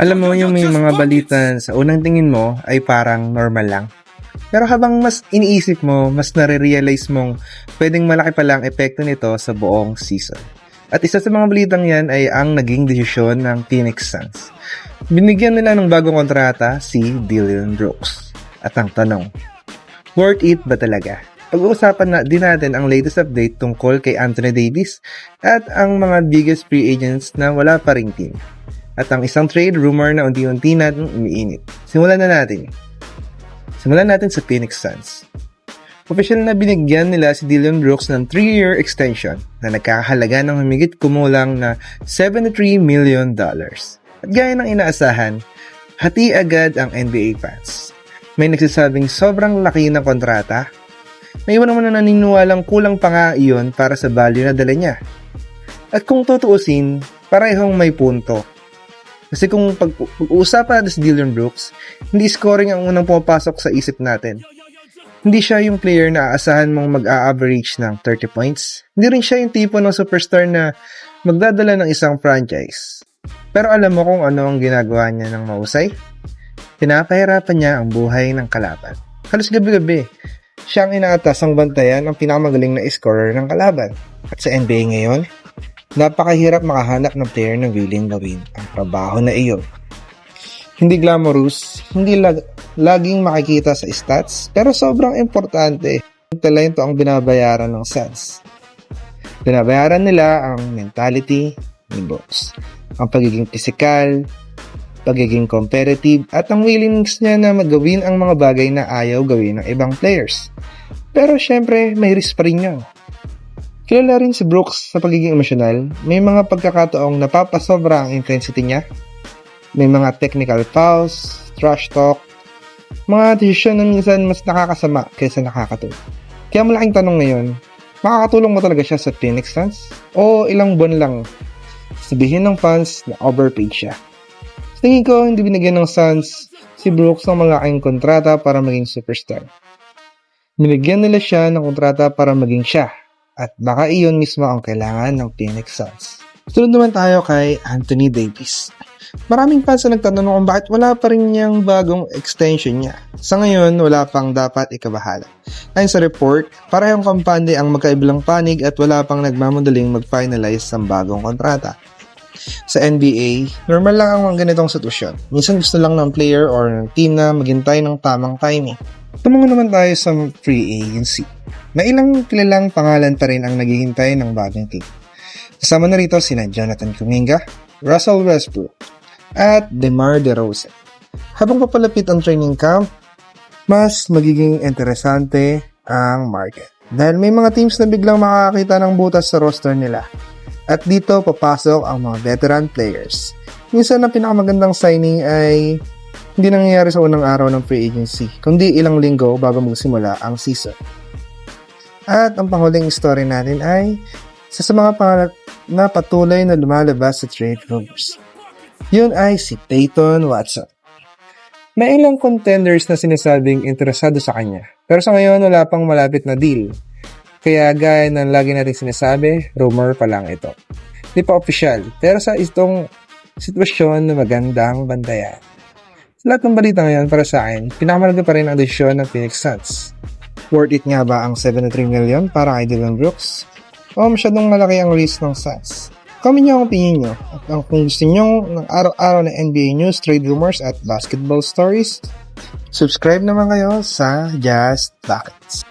Alam mo yung may mga balita sa unang tingin mo ay parang normal lang. Pero habang mas iniisip mo, mas nare-realize mong pwedeng malaki pala ang epekto nito sa buong season. At isa sa mga balitang yan ay ang naging desisyon ng Phoenix Suns. Binigyan nila ng bagong kontrata si Dillon Brooks. At ang tanong, worth it ba talaga? Pag-uusapan na din natin ang latest update tungkol kay Anthony Davis at ang mga biggest free agents na wala pa ring team. At ang isang trade rumor na unti-unti natin umiinit. Simulan natin sa Phoenix Suns. Official na binigyan nila si Dillon Brooks ng 3-year extension na nagkakahalaga ng humigit kumulang na $73 million. At gaya ng inaasahan, hati agad ang NBA fans. May nagsasabing sobrang laki ng kontrata. May iba naman na naniniwalang kulang pa nga iyon para sa value na dala niya. At kung tutuusin, parehong may punto. Kasi kung pag-uusapan natin si Dillon Brooks, hindi scoring ang unang pumapasok sa isip natin. Hindi siya yung player na aasahan mong mag-a-average ng 30 points. Hindi rin siya yung tipo ng superstar na magdadala ng isang franchise. Pero alam mo kung ano ang ginagawa niya ng mahusay? Pinapahirapan niya ang buhay ng kalaban. Halos gabi-gabi, siya ang inaatasang bantayan ang pinakamagaling na scorer ng kalaban. At sa NBA ngayon, napakahirap makahanap ng player na willing gawin ang trabaho na iyon. Hindi glamorous, hindi laging makikita sa stats, pero sobrang importante. Ang talento ang binabayaran ng Suns. Binabayaran nila ang mentality ni Brooks, ang pagiging physical, pagiging competitive, at ang willingness niya na magawin ang mga bagay na ayaw gawin ng ibang players. Pero syempre, may risk pa rin yun. Kilala rin si Brooks sa pagiging emosyonal. May mga pagkakataong napapasobra ang intensity niya. May mga technical fouls, trash talk, mga desisyon na minsan mas nakakasama kaysa nakakatulong. Kaya malaking tanong ngayon, makakatulong mo talaga siya sa Phoenix Suns? O ilang buwan lang sabihin ng fans na overpaid siya? Sa tingin ko, hindi binigyan ng Suns si Brooks ng malaking kontrata para maging superstar. Binigyan nila siya ng kontrata para maging siya. At baka iyon mismo ang kailangan ng Phoenix Suns. Sunod naman tayo kay Anthony Davis. Maraming fans na nagtatanong kung bakit wala pa rin niyang bagong extension niya. Sa ngayon, wala pang dapat ikabahala. Ayon sa report, parehong kampante ang magkaibilang panig at wala pang nagmamadaling mag-finalize ng bagong kontrata. Sa NBA, normal lang ang ganitong sitwasyon. Minsan gusto lang ng player or ng team na maghintay ng tamang timing. Tumungo naman tayo sa free agency. May ilang kilalang pangalan pa rin ang naghihintay ng bagong team. Kasama na rito sina Jonathan Kuminga, Russell Westbrook, at DeMar DeRozan. Habang papalapit ang training camp, mas magiging interesante ang market. Dahil may mga teams na biglang makakakita ng butas sa roster nila. At dito papasok ang mga veteran players. Minsan ang pinakamagandang signing ay hindi nangyayari sa unang araw ng free agency, kundi ilang linggo bago magsimula ang season. At ang panghuling story natin ay isa sa mga pangalan na patuloy na lumalabas sa trade rumors. Yun ay si Peyton Watson. May ilang contenders na sinasabing interesado sa kanya, pero sa ngayon wala pang malapit na deal. Kaya gaya ng lagi natin sinasabi, rumor pa lang ito. Di pa official, pero sa itong sitwasyon na magandang bantayan. Sa lahat ng balita ngayon para sa akin, pinakamalaga pa rin ang desisyon ng Phoenix Suns. Worth it nga ba ang $73 million para kay Dillon Brooks? O masyadong malaki ang risk ng Suns? Comment nyo ang opinion nyo. At kung gusto nyo ng araw-araw na NBA news, trade rumors at basketball stories, subscribe naman kayo sa Just Buckets.